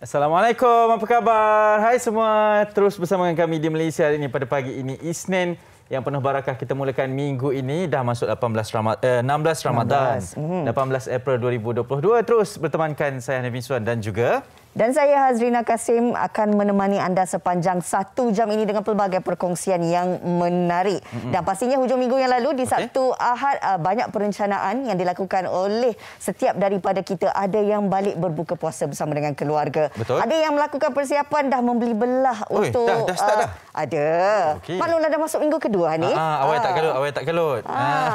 Assalamualaikum, apa khabar? Hai semua, terus bersama dengan kami di Malaysia hari ini pada pagi ini Isnin yang penuh barakah. Kita mulakan minggu ini dah masuk 16 Ramadan 18 April 2022. Terus bertemankan saya Hanif Miswan dan juga dan saya Hazrina Kasim akan menemani anda sepanjang 1 jam ini dengan pelbagai perkongsian yang menarik. Dan pastinya hujung minggu yang lalu di Sabtu Ahad banyak perencanaan yang dilakukan oleh setiap daripada kita. Ada yang balik berbuka puasa bersama dengan keluarga. Betul. Ada yang melakukan persiapan dah membeli belah untuk dah start dah. Ada. Okey. Maklumlah dah masuk minggu kedua ni. Awal tak kalut.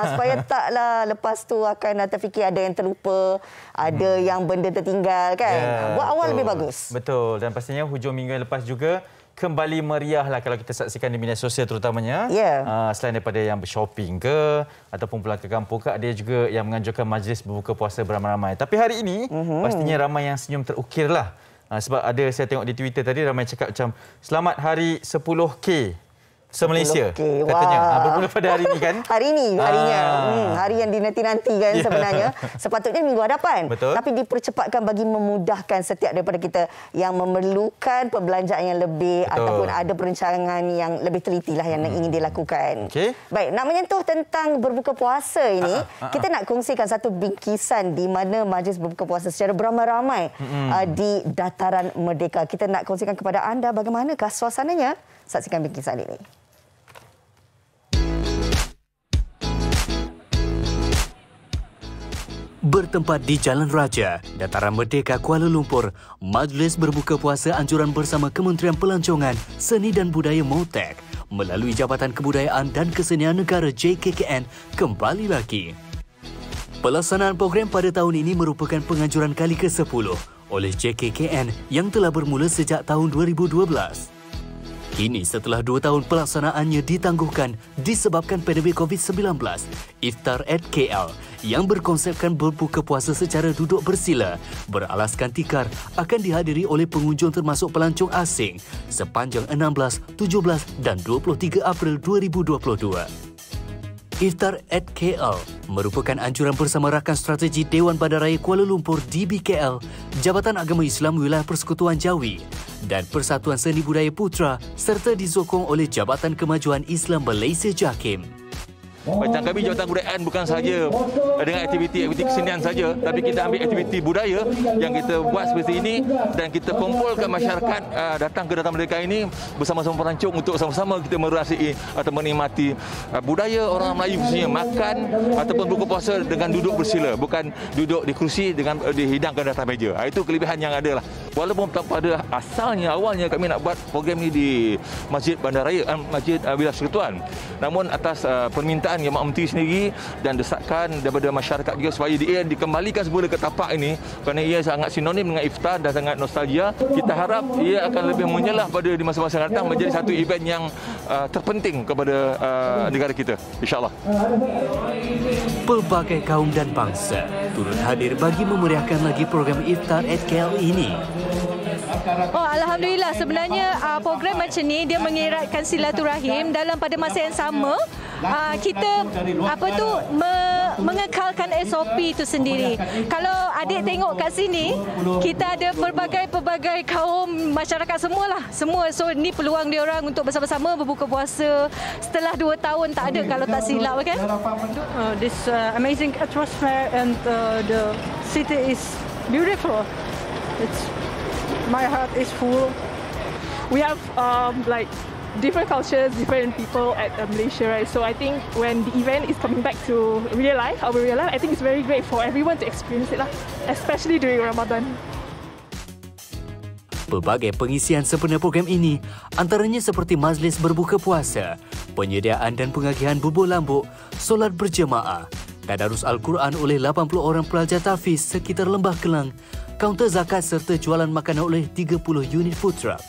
Supaya taklah lepas tu akan terfikir ada yang terlupa, ada yang benda tertinggal kan. Buat awal lebih bagus. Betul. Dan pastinya hujung minggu yang lepas juga kembali meriah lah kalau kita saksikan di media sosial terutamanya. Selain daripada yang bershopping ke ataupun pulang ke kampung ke, ada juga yang menganjurkan majlis berbuka puasa beramai-ramai. Tapi hari ini pastinya ramai yang senyum terukir lah. Sebab ada saya tengok di Twitter tadi ramai cakap macam selamat hari 10K se-Malaysia katanya. Bermula pada hari ini kan? Hari ini harinya. Hari yang dinanti-nanti kan sebenarnya. Sepatutnya minggu hadapan. Betul. Tapi dipercepatkan bagi memudahkan setiap daripada kita yang memerlukan perbelanjaan yang lebih ataupun ada perencanaan yang lebih teliti lah yang ingin dilakukan. Baik, nak menyentuh tentang berbuka puasa ini, kita nak kongsikan satu bingkisan di mana majlis berbuka puasa secara beramai-ramai di Dataran Merdeka. Kita nak kongsikan kepada anda bagaimanakah suasananya. Saksikan bingkisan ini. Bertempat di Jalan Raja, Dataran Merdeka, Kuala Lumpur, Majlis Berbuka Puasa Anjuran Bersama Kementerian Pelancongan, Seni dan Budaya MOTEK melalui Jabatan Kebudayaan dan Kesenian Negara JKKN kembali lagi. Pelaksanaan program pada tahun ini merupakan penganjuran kali ke-10 oleh JKKN yang telah bermula sejak tahun 2012. Kini setelah 2 tahun pelaksanaannya ditangguhkan disebabkan pandemik COVID-19, Iftar at KL yang berkonsepkan berbuka puasa secara duduk bersila beralaskan tikar akan dihadiri oleh pengunjung termasuk pelancong asing sepanjang 16, 17 dan 23 April 2022. Iftar at KL merupakan anjuran bersama rakan strategi Dewan Bandaraya Kuala Lumpur DBKL, Jabatan Agama Islam Wilayah Persekutuan Jawi dan Persatuan Seni Budaya Putra serta disokong oleh Jabatan Kemajuan Islam Malaysia JAKIM. Macam kami Jabatan Kebudayaan bukan sahaja dengan aktiviti kesenian saja, tapi kita ambil aktiviti budaya yang kita buat seperti ini dan kita kumpulkan masyarakat datang ke Dataran Merdeka ini bersama-sama pelancong untuk sama-sama kita merasai atau menikmati budaya orang Melayu, khususnya makan ataupun buka puasa dengan duduk bersila, bukan duduk di kerusi dengan dihidangkan atas meja. Itu kelebihan yang ada lah. Walaupun pada awalnya kami nak buat program ini di Masjid Bandaraya, Masjid Wilayah Persekutuan, namun atas permintaan Yang Mak Menteri sendiri dan desakan daripada masyarakat juga supaya ia dikembalikan semula ke tapak ini kerana ia sangat sinonim dengan iftar dan sangat nostalgia. Kita harap ia akan lebih menyelah pada di masa-masa yang datang menjadi satu event yang terpenting kepada negara kita, insya-Allah. Pelbagai kaum dan bangsa turut hadir bagi memeriahkan lagi program Iftar at KL ini. Alhamdulillah, sebenarnya program macam ni dia mengeratkan silaturahim dalam pada masa yang sama kita mengekalkan SOP itu sendiri. Kalau adik tengok kat sini, kita ada pelbagai kaum masyarakat semualah. So ni peluang dia orang untuk bersama-sama berbuka puasa setelah 2 tahun tak ada kalau tak silap kan. This amazing atmosphere and the city is beautiful. My heart is full. We have different cultures, different people at Malaysia, right? So I think when the event is coming back to our real life, I think it's very great for everyone to experience it lah, especially during Ramadan. Pelbagai pengisian sempena program ini antaranya seperti majlis berbuka puasa, penyediaan dan pengagihan bubur lambuk, solat berjemaah, tadarus Al-Quran oleh 80 orang pelajar tahfiz sekitar Lembah Kelang, kaunter zakat serta jualan makanan oleh 30 unit food truck.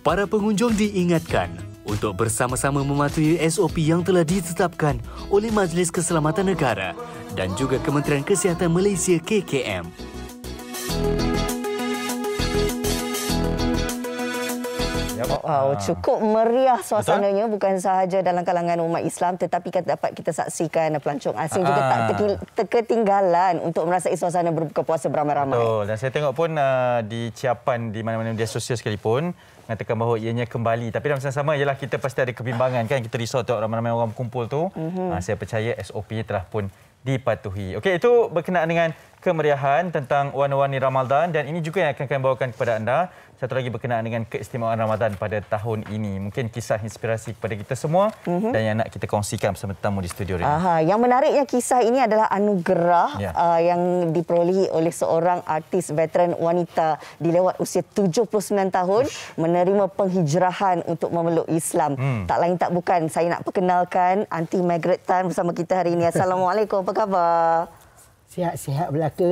Para pengunjung diingatkan untuk bersama-sama mematuhi SOP yang telah ditetapkan oleh Majlis Keselamatan Negara dan juga Kementerian Kesihatan Malaysia KKM. Wow, cukup meriah suasananya. Betul? Bukan sahaja dalam kalangan umat Islam, tetapi dapat kita saksikan pelancong asing juga tak ketinggalan untuk merasai suasana berbuka puasa beramai-ramai. Betul. Dan saya tengok pun di ciapan di mana-mana media sosial sekalipun mengatakan bahawa ianya kembali. Tapi dalam masa sama ialah kita pasti ada kebimbangan kan. Kita risau tengok ramai-ramai orang berkumpul tu. Saya percaya SOP telah pun dipatuhi. Okey, itu berkenaan dengan kemeriahan tentang warna-warni Ramadan dan ini juga yang akan kami bawakan kepada anda. Satu lagi berkenaan dengan keistimewaan Ramadan pada tahun ini. Mungkin kisah inspirasi kepada kita semua dan yang nak kita kongsikan bersama tetamu di studio ini. Yang menariknya kisah ini adalah anugerah yang diperolehi oleh seorang artis veteran wanita di lewat usia 79 tahun menerima penghijrahan untuk memeluk Islam. Tak lain tak bukan, saya nak perkenalkan Aunty Margaret Tan bersama kita hari ini. Assalamualaikum, apa khabar? Sihat-sihat belaka.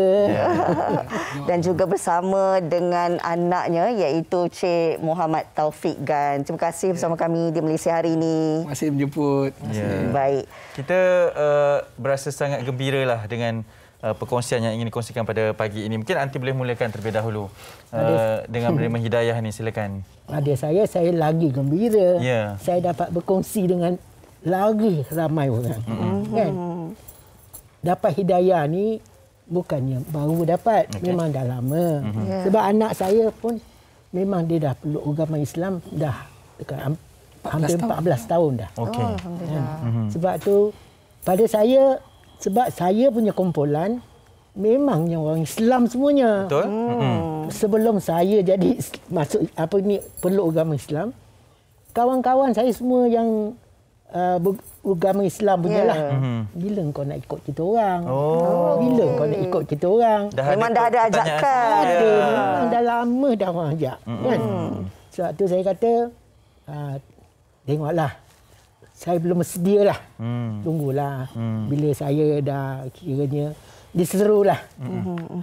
Dan juga bersama dengan anaknya iaitu Cik Muhammad Taufik Gan. Terima kasih bersama kami di Malaysia hari ini. Terima kasih menjemput. Baik. Kita berasa sangat gembira lah dengan perkongsian yang ingin dikongsikan pada pagi ini. Mungkin Aunty boleh mulakan terlebih dahulu dengan menerima hidayah ni, silakan. Pada saya lagi gembira. Saya dapat berkongsi dengan lagi ramai orang. Kan? Dapat hidayah ni bukannya baru dapat, memang dah lama. Sebab anak saya pun memang dia dah peluk agama Islam dah dekat hampir 14 tahun dah. Sebab tu pada saya, sebab saya punya kumpulan memangnya orang Islam semuanya. Betul. Sebelum saya jadi masuk peluk agama Islam, kawan-kawan saya semua yang agama Islam punya lah. Bila kau nak ikut kita orang? Bila kau nak ikut kita orang? Memang dah ada ajakan. Memang dah lama dah orang ajak. Kan? Sebab tu saya kata, tengoklah. Saya belum sedia lah. Tunggulah. Bila saya dah kiranya diseru lah.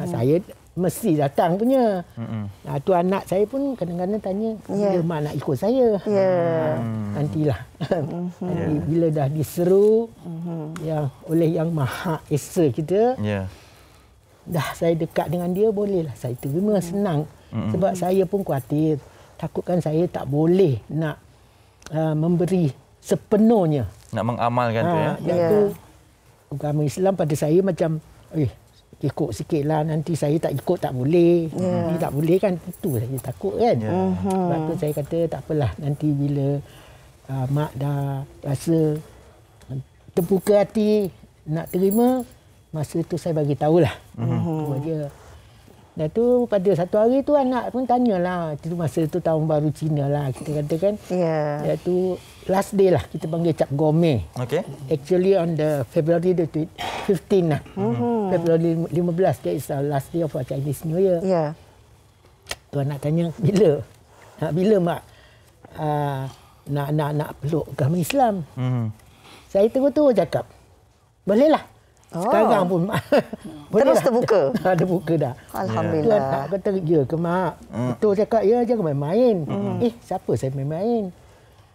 Saya mesti datang punya. Tu anak saya pun kadang-kadang tanya, bila mak nak ikut saya? Nantilah. Bila dah diseru oleh Yang Maha Esa kita, dah saya dekat dengan dia, bolehlah saya terima senang. Sebab saya pun khawatir, takutkan saya tak boleh nak memberi sepenuhnya. Nak mengamalkan tu ya. Tu agama Islam pada saya macam ikut sikitlah, nanti saya tak ikut tak boleh. Nanti tak boleh kan, itu saya takut kan. Sebab tu saya kata tak apalah, nanti bila mak dah rasa terbuka hati nak terima, masa tu saya bagi tahulah. Itu aja. Dan tu pada satu hari tu anak pun tanyalah, itu masa tu tahun baru Cina lah kita katakan. Dan tu last day lah, kita panggil Cap Gome. Actually on the February the 15 lah. February 15, that is the last day of our Chinese New Year. Tu anak tanya, bila mak nak peluk agama Islam? Saya terus cakap, bolehlah. Sekarang pun terus terbuka. Terbuka dah. Alhamdulillah. Tu anak kata, ya ke mak? Betul cakap, ya, jangan main-main. Siapa saya main-main?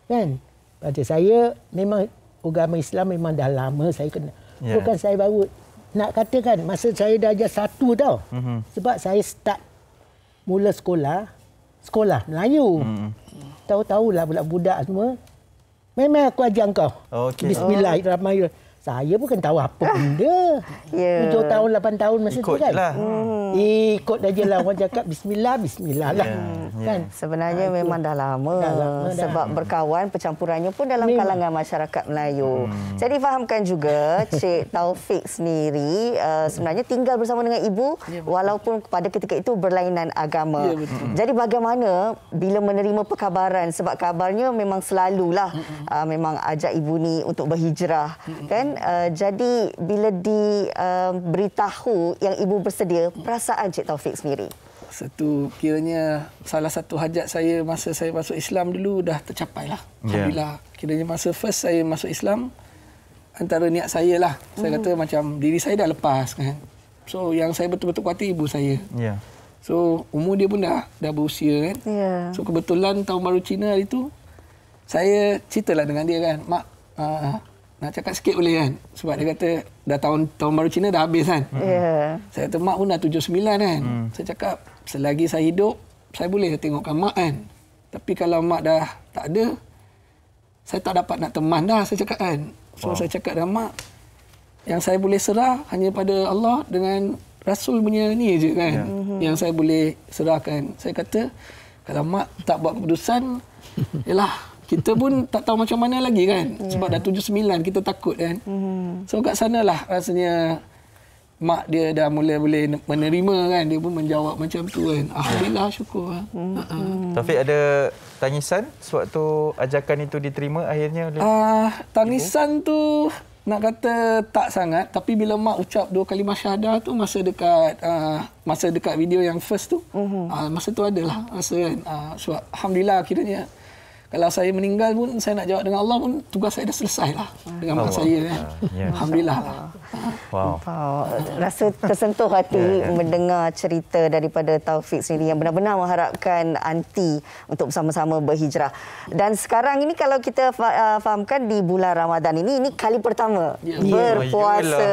Kan? Pada saya, memang agama Islam memang dah lama saya kena. Bukan saya baru. Nak katakan, masa saya dah ajar 1 tau. Sebab saya start mula sekolah Melayu. Tahu-tahulah budak-budak semua. Memang aku ajar kau. Bismillahirrahmanirrahim. Saya bukan tahu apa benda. 7 tahun, 8 tahun masa tu kan. Ikut aja lah orang cakap bismillah lah. Kan? Sebenarnya memang dah lama. Sebab berkawan percampurannya pun dalam kalangan masyarakat Melayu. Saya difahamkan juga Cik Taufik sendiri sebenarnya tinggal bersama dengan ibu walaupun pada ketika itu berlainan agama. Jadi bagaimana bila menerima perkabaran, sebab kabarnya memang selalulah memang ajak ibu ni untuk berhijrah kan. Jadi bila diberitahu yang ibu bersedia, perasaan Cik Taufik sendiri? Satu kiranya salah satu hajat saya masa saya masuk Islam dulu dah tercapai lah. Alhamdulillah. Kiranya masa first saya masuk Islam, antara niat saya lah. Saya kata macam diri saya dah lepas kan. So yang saya betul-betul khawatir ibu saya. So umur dia pun dah berusia kan. So kebetulan tahun baru Cina hari tu, saya ceritalah dengan dia kan. Mak, nak cakap sikit boleh kan? Sebab dia kata dah tahun baru Cina dah habis kan. Saya kata mak pun dah 79 kan. Saya cakap selagi saya hidup, saya boleh tengokkan mak kan. Tapi kalau mak dah tak ada, saya tak dapat nak teman dah, saya cakap kan. So saya cakap dengan mak, yang saya boleh serah hanya pada Allah dengan Rasul punya ni je kan. Yang saya boleh serahkan. Saya kata, kalau mak tak buat keputusan, yalah, kita pun tak tahu macam mana lagi kan. Sebab dah 7-9, kita takut kan. So kat sanalah rasanya mak dia dah mula boleh menerima kan. Dia pun menjawab macam tu kan. Alhamdulillah, syukur. Taufik, ada tangisan sewaktu ajakan itu diterima akhirnya? Tangisan tu nak kata tak sangat. Tapi bila mak ucap 2 kalimah syahadah tu masa dekat video yang first tu. Masa tu adalah rasa kan. So, Alhamdulillah kiranya. Kalau saya meninggal pun, saya nak jawab dengan Allah pun, tugas saya dah selesai lah dengan mak saya kan. Alhamdulillah lah. Wow. Rasa tersentuh hati mendengar cerita daripada Taufik sendiri yang benar-benar mengharapkan anti untuk bersama-sama berhijrah. Dan sekarang ini kalau kita fahamkan di bulan Ramadan ini kali pertama berpuasa.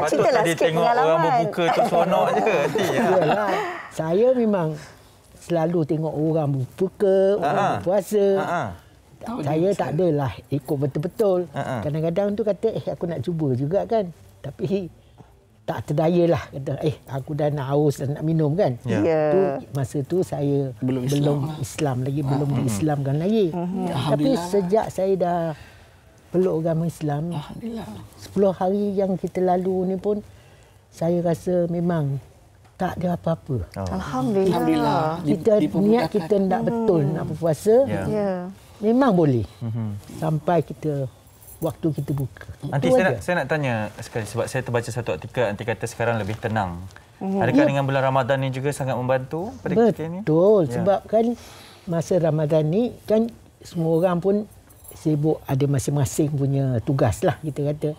Ceritalah sikit pengalaman. Orang berbuka tu seronok je. Saya memang selalu tengok orang berbuka, orang berpuasa. Saya tak adalah ikut betul-betul. Kadang-kadang tu kata, aku nak cuba juga kan. Tapi tak terdayalah. Kata, aku dah nak haus dan nak minum kan. Tu, masa tu saya belum Islam lagi, belum diislamkan lagi. Tapi sejak saya dah peluk agama Islam, 10 hari yang kita lalu ni pun, saya rasa memang tak ada apa-apa. Alhamdulillah. Kita niat kita nak betul nak berpuasa. Memang boleh. Sampai kita waktu kita buka. Nanti saya nak tanya sekali sebab saya terbaca satu artikel nanti kata sekarang lebih tenang. Adakah dengan bulan Ramadan ni juga sangat membantu pada kita ni? Betul. Sebab kan masa Ramadan ni kan semua orang pun sibuk, ada masing-masing punya tugas lah kita kata.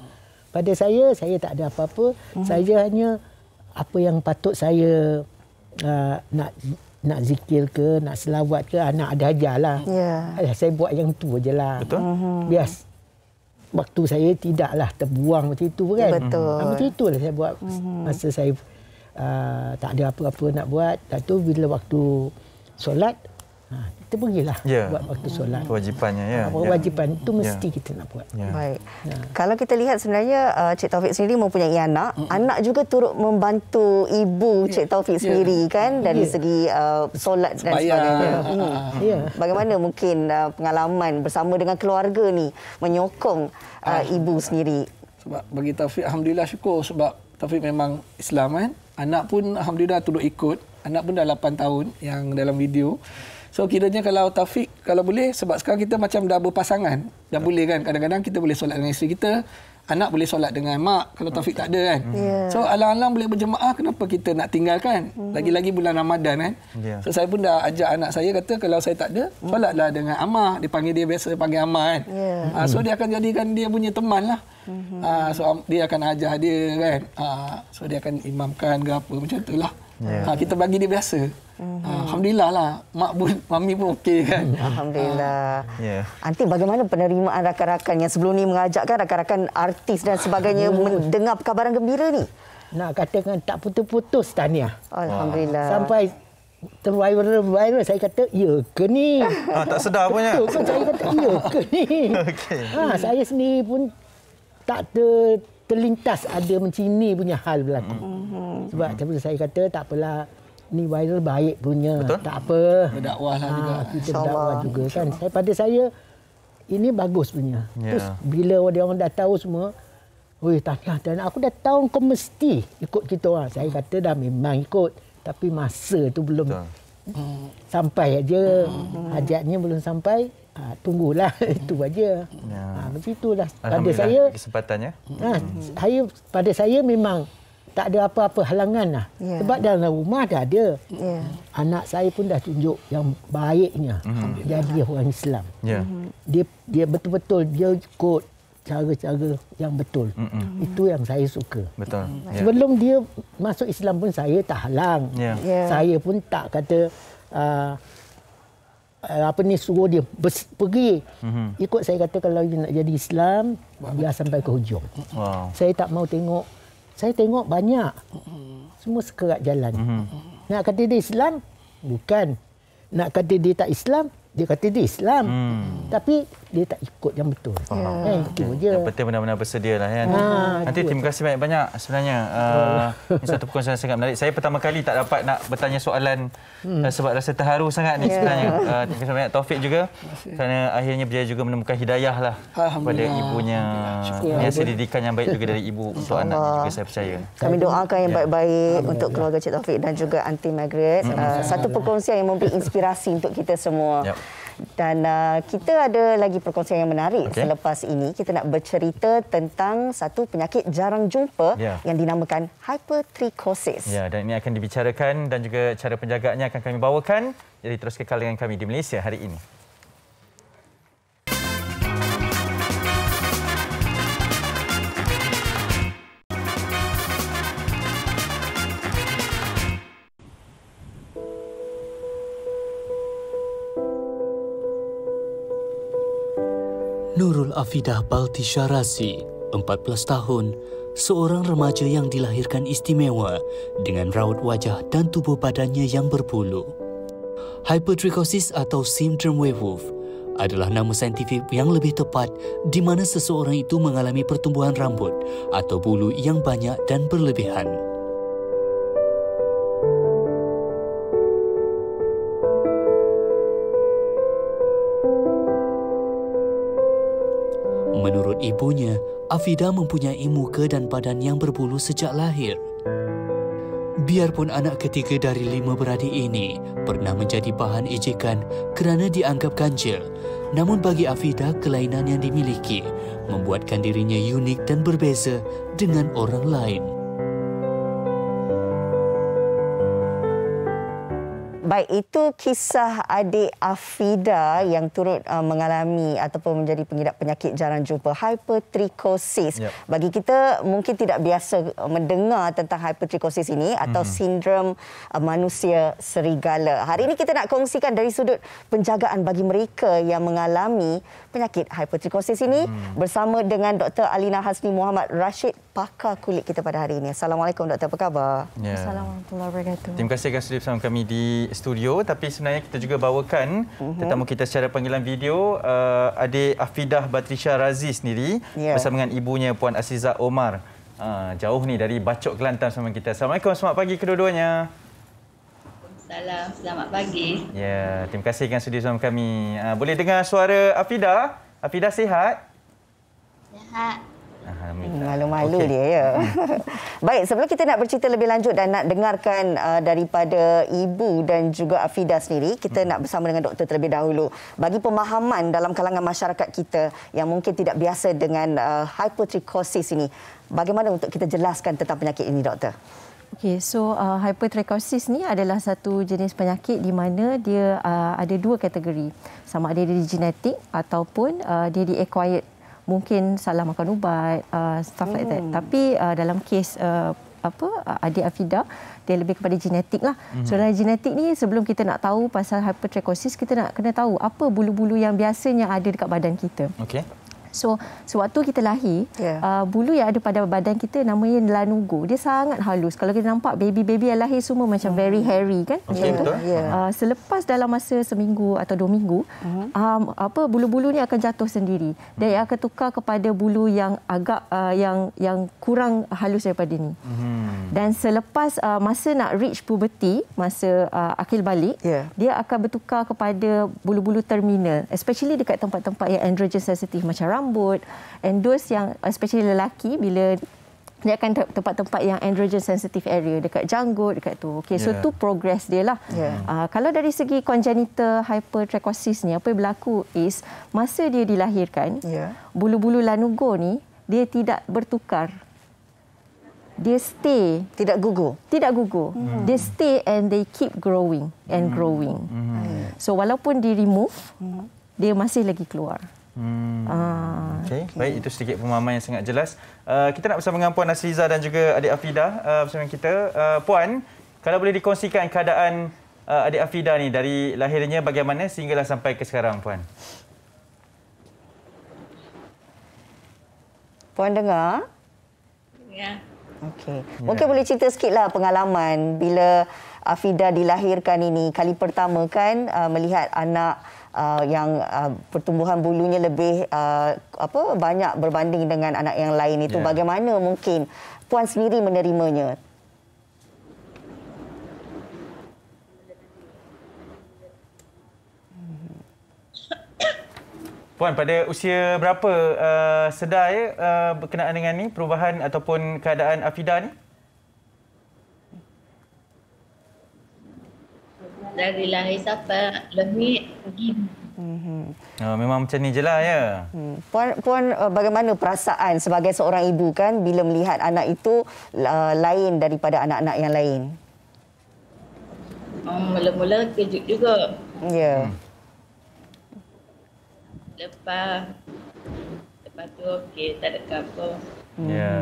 Pada saya tak ada apa-apa. Saya hanya apa yang patut saya nak zikir ke, nak selawat ke, nak ada ajarlah. Saya buat yang tu je lah. Betul. Bias waktu saya tidaklah terbuang macam itu kan. Betul. Macam itulah saya buat masa saya tak ada apa-apa nak buat. Lepas tu bila waktu solat, kita pergilah buat waktu solat. Kewajipannya Kewajipan itu mesti kita nak buat. Baik. Kalau kita lihat sebenarnya Cik Taufik sendiri mempunyai anak. Anak juga turut membantu ibu Cik Taufik sendiri kan dari segi solat dan sebagainya. Bagaimana mungkin pengalaman bersama dengan keluarga ni menyokong ibu sendiri? Sebab bagi Taufik alhamdulillah syukur sebab Taufik memang Islam kan. Anak pun alhamdulillah turut ikut. Anak pun dah 8 tahun yang dalam video. So kiranya kalau Taufik, kalau boleh, sebab sekarang kita macam dah berpasangan. Dah boleh kan, kadang-kadang kita boleh solat dengan isteri kita, anak boleh solat dengan mak, kalau Taufik tak ada kan. So alang-alang boleh berjemaah, kenapa kita nak tinggalkan? Lagi-lagi bulan Ramadan kan. So saya pun dah ajak anak saya, kata kalau saya tak ada, solatlah dengan Amah. Dia panggil dia biasa, panggil Amah kan. So dia akan jadikan dia punya teman lah. So dia akan ajar dia kan. So dia akan imamkan ke apa, macam tu lah. Kita bagi dia biasa. Alhamdulillah lah. Mak pun, mami pun okey kan. Alhamdulillah. Nanti bagaimana penerimaan rakan-rakan yang sebelum ni mengajakkan rakan-rakan artis dan sebagainya mendengar perkabaran gembira ni? Nak katakan tak putus-putus tahniah. Alhamdulillah. Sampai terviral saya kata, ya ke ni? Tak sedar punya. Betul, saya kata, ya ke ni? Saya sendiri pun tak terlintas ada macam ni punya hal berlaku. Sebab saya kata tak apalah, ni viral baik punya. Betul? Tak apa. Berdakwah lah juga. Kita berdakwah juga kan. Pada saya ini bagus punya. Terus bila orang dah tahu semua, tahniah. Aku dah tahu kau mesti ikut kita orang. Saya kata dah memang ikut. Tapi masa tu belum sampai aja. Hajatnya belum sampai. Tunggulah. Itu aja. Macam itulah. Pada saya kesempatannya. Pada saya memang tak ada apa-apa halangan lah. Sebab dalam rumah dah ada. Anak saya pun dah tunjuk yang baiknya. Jadi orang Islam. Dia betul-betul dia ikut cara-cara yang betul. Itu yang saya suka. Betul. Sebelum dia masuk Islam pun saya tak halang. Saya pun tak kata suruh dia pergi. Ikut saya kata kalau dia nak jadi Islam, biar sampai ke hujung. Saya tak mau tengok. Saya tengok banyak. Semua sekerat jalan. Nak kata dia Islam? Bukan. nak kata dia tak Islam, dia kata dia Islam. Tapi dia tak ikut yang betul. Itu je. Yang penting benar-benar bersedia lah. Nanti terima kasih banyak-banyak sebenarnya. Ini satu perkongsian yang sangat menarik. Saya pertama kali tak dapat nak bertanya soalan sebab rasa terharu sangat ni sebenarnya. Terima kasih banyak Taufik juga. Kerana akhirnya berjaya juga menemukan hidayah lah kepada ibunya. Biasa didikan yang baik juga dari ibu untuk anak juga, saya percaya. Kami doakan yang baik-baik untuk keluarga Cik Taufik dan juga Aunty Margaret. Satu perkongsian yang memberi inspirasi untuk kita semua. Dan kita ada lagi perkongsian yang menarik selepas ini. Kita nak bercerita tentang satu penyakit jarang jumpa yang dinamakan hypertrichosis. Ya, dan ini akan dibicarakan dan juga cara penjagaannya akan kami bawakan. Jadi terus kekal dengan kami di Malaysia hari ini. Nurul Afidah Baltisha Razi, 14 tahun, seorang remaja yang dilahirkan istimewa dengan raut wajah dan tubuh badannya yang berbulu. Hypertrichosis atau sindrom werewolf adalah nama saintifik yang lebih tepat di mana seseorang itu mengalami pertumbuhan rambut atau bulu yang banyak dan berlebihan. Menurut ibunya, Afidah mempunyai muka dan badan yang berbulu sejak lahir. Biarpun anak ketiga dari 5 beradik ini pernah menjadi bahan ejekan kerana dianggap ganjil, namun bagi Afidah kelainan yang dimiliki membuatkan dirinya unik dan berbeza dengan orang lain. Baik, itu kisah adik Afidah yang turut mengalami ataupun menjadi pengidap penyakit jarang jumpa, hypertrichosis. Bagi kita mungkin tidak biasa mendengar tentang hypertrichosis ini atau sindrom manusia serigala. Hari ini kita nak kongsikan dari sudut penjagaan bagi mereka yang mengalami penyakit hypertrichosis ini bersama dengan Dr. Alina Hasni Muhammad Rashid, pakar kulit kita pada hari ini. Assalamualaikum Doktor, apa khabar? Assalamualaikum warahmatullahi wabarakatuh. Terima kasih kerana sudi bersama kami di studio, tapi sebenarnya kita juga bawakan tetamu kita secara panggilan video, adik Afidah Baltisha Razi sendiri bersama dengan ibunya Puan Azizah Omar. Jauh ni dari Bacok, Kelantan bersama kita. Assalamualaikum, selamat pagi kedua-duanya. Salam, selamat pagi. Ya, terima kasih kerana sudi bersama kami. Boleh dengar suara Afidah? Afidah sihat? Sihat. Malu-malu dia ya. Baik, sebelum kita nak bercerita lebih lanjut dan nak dengarkan daripada ibu dan juga Afidah sendiri, kita nak bersama dengan doktor terlebih dahulu. Bagi pemahaman dalam kalangan masyarakat kita yang mungkin tidak biasa dengan hypertrichosis ini, bagaimana untuk kita jelaskan tentang penyakit ini, doktor? Okey, so hypertrichosis ni adalah satu jenis penyakit di mana dia ada 2 kategori. Sama ada dia genetik ataupun dia di-acquired. Mungkin salah makan ubat, stuff like that. Tapi dalam kes adik Afidah, dia lebih kepada genetik lah. So dalam genetik ni, sebelum kita nak tahu pasal hypertrichosis, kita nak kena tahu apa bulu-bulu yang biasanya ada dekat badan kita. Okey. So, sewaktu kita lahir, bulu yang ada pada badan kita namanya lanugo. Dia sangat halus. Kalau kita nampak baby-baby yang lahir semua macam very hairy kan? Okay, betul. Selepas dalam masa seminggu atau 2 minggu, bulu-bulu ni akan jatuh sendiri. Dan akan tukar kepada bulu yang agak yang kurang halus daripada ni. Dan selepas masa nak reach puberty, masa akil balik, dia akan bertukar kepada bulu-bulu terminal, especially dekat tempat-tempat yang androgen sensitif macam rambut, and those yang especially lelaki, bila dia akan tempat-tempat yang androgen sensitive area dekat janggut, dekat tu. Okey, so tu progress dia lah. Kalau dari segi congenital hypertrichosis ni, apa yang berlaku is masa dia dilahirkan, bulu-bulu lanugo ni dia tidak bertukar. Dia stay, tidak gugur. Tidak gugur. Dia stay and they keep growing and growing. So walaupun di remove, dia masih lagi keluar. Okay. Baik, itu sedikit pemahaman yang sangat jelas. Kita nak bersama dengan Puan Azizah dan juga adik Afidah bersama kita. Puan, kalau boleh dikongsikan keadaan adik Afidah ni dari lahirnya bagaimana sehinggalah sampai ke sekarang, Puan? Puan dengar? Ya. Okey. Mungkin boleh cerita sikitlah pengalaman bila Afida dilahirkan ini kali pertama kan melihat anak yang pertumbuhan bulunya lebih banyak berbanding dengan anak yang lain itu, bagaimana mungkin puan sendiri menerimanya? Puan, pada usia berapa sedar berkenaan dengan ni, perubahan ataupun keadaan Afida ni? Dari lahir sampai lebih begini. Memang macam ni je lah ya. Puan bagaimana perasaan sebagai seorang ibu kan bila melihat anak itu lain daripada anak-anak yang lain? Mula-mula kejut juga. Ya. Lepas tu okey, tak ada apa. Ya,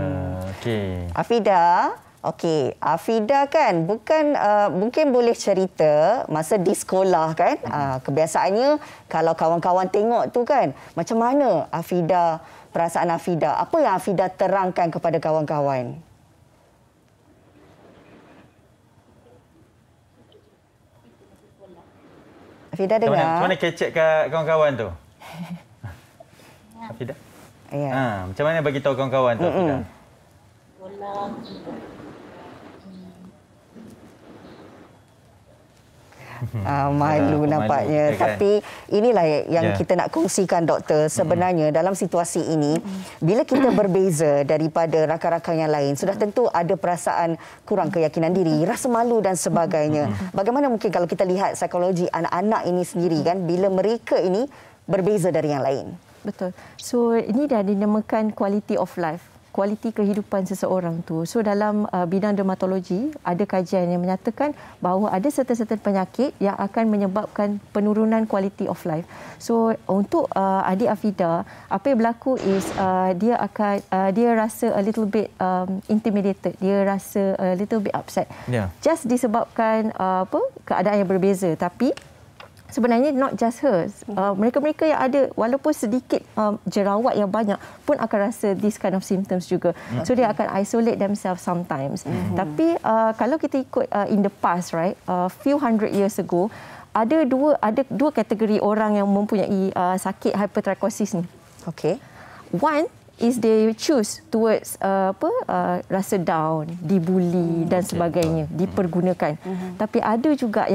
okey. Afida, okey. Afida kan bukan mungkin boleh cerita masa di sekolah kan, kebiasaannya kalau kawan-kawan tengok tu kan, macam mana Afida, perasaan Afida, apa yang Afida terangkan kepada kawan-kawan? Afida dengar. Macam mana kecek kat kawan-kawan tu? Afida? Ya. Macam mana bagi tahu kawan-kawan tu, Afida? Malu nampaknya. Malu, tapi inilah yang kita nak kongsikan, doktor. Sebenarnya dalam situasi ini, bila kita berbeza daripada rakan-rakan yang lain, sudah tentu ada perasaan kurang keyakinan diri, rasa malu dan sebagainya. Bagaimana mungkin kalau kita lihat psikologi anak-anak ini sendiri kan, bila mereka ini berbeza dari yang lain? Betul. So ini dah dinamakan quality of life, kualiti kehidupan seseorang tu. So dalam bidang dermatologi ada kajian yang menyatakan bahawa ada certain penyakit yang akan menyebabkan penurunan quality of life. So untuk adik Afida, apa yang berlaku is dia rasa a little bit intimidated, dia rasa a little bit upset. Just disebabkan keadaan yang berbeza, tapi sebenarnya not just her. Mereka-mereka yang ada walaupun sedikit jerawat yang banyak pun akan rasa this kind of symptoms juga. So dia akan isolate themselves sometimes. Tapi kalau kita ikut in the past, right, few hundred years ago, ada dua kategori orang yang mempunyai sakit hypertrichosis ni. Okay. One is they choose towards rasa down, dibuli dan sebagainya, dipergunakan. Tapi ada juga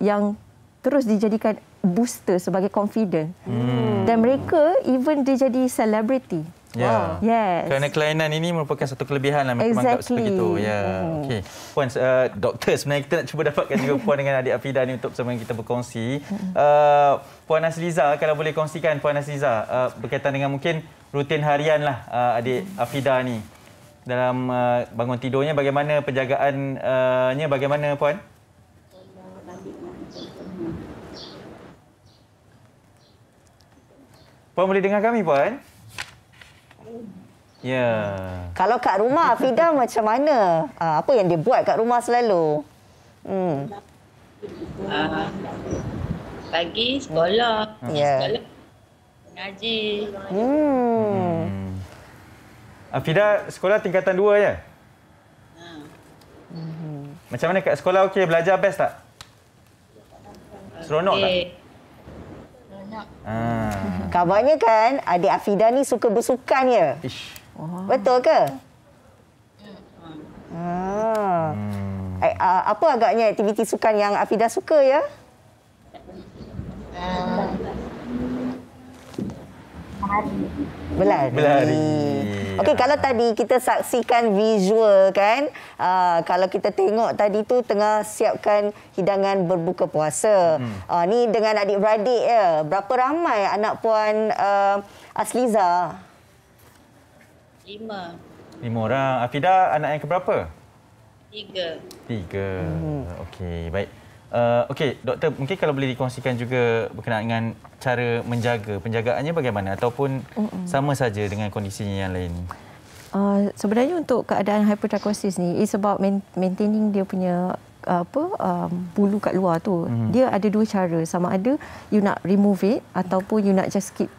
yang terus dijadikan booster sebagai confident. Dan mereka even dia jadi celebrity. Ya. Yes. Kerana kelainan ini merupakan satu kelebihan lah, mereka menganggap seperti itu. Ya. Okey. Puan, doktor, sebenarnya kita nak cuba dapatkan juga Puan dengan adik Afida ni untuk bersama kita berkongsi. Puan Asliza, kalau boleh kongsikan Puan Asliza berkaitan dengan mungkin rutin harian lah adik Afida ni. Dalam bangun tidurnya, bagaimana penjagaannya, bagaimana Puan? Puan boleh dengar kami, Puan? Ya. Kalau kat rumah Afida macam mana? Apa yang dia buat kat rumah selalu? Pagi sekolah. Sekolah ngaji. Afida sekolah tingkatan 2 je? Macam mana kat sekolah, okey, belajar best tak? Seronok tak? Seronok. Kabarnya kan adik Afida ni suka bersukan ya? Betul ke? Apa agaknya aktiviti sukan yang Afida suka ya? Berlari. Okey, kalau tadi kita saksikan visual kan, kalau kita tengok tadi tu tengah siapkan hidangan berbuka puasa. Ni dengan adik-beradik ya. Berapa ramai anak Puan Asliza? 5 orang. Afida anak yang keberapa? 3. Okey, baik. Okey, doktor, mungkin kalau boleh dikongsikan juga berkenaan dengan cara menjaga, penjagaannya bagaimana ataupun sama saja dengan kondisinya yang lain? Sebenarnya untuk keadaan hypertrichosis ni, it's about maintaining dia punya bulu kat luar tu. Dia ada dua cara, sama ada you nak remove it ataupun you nak just keep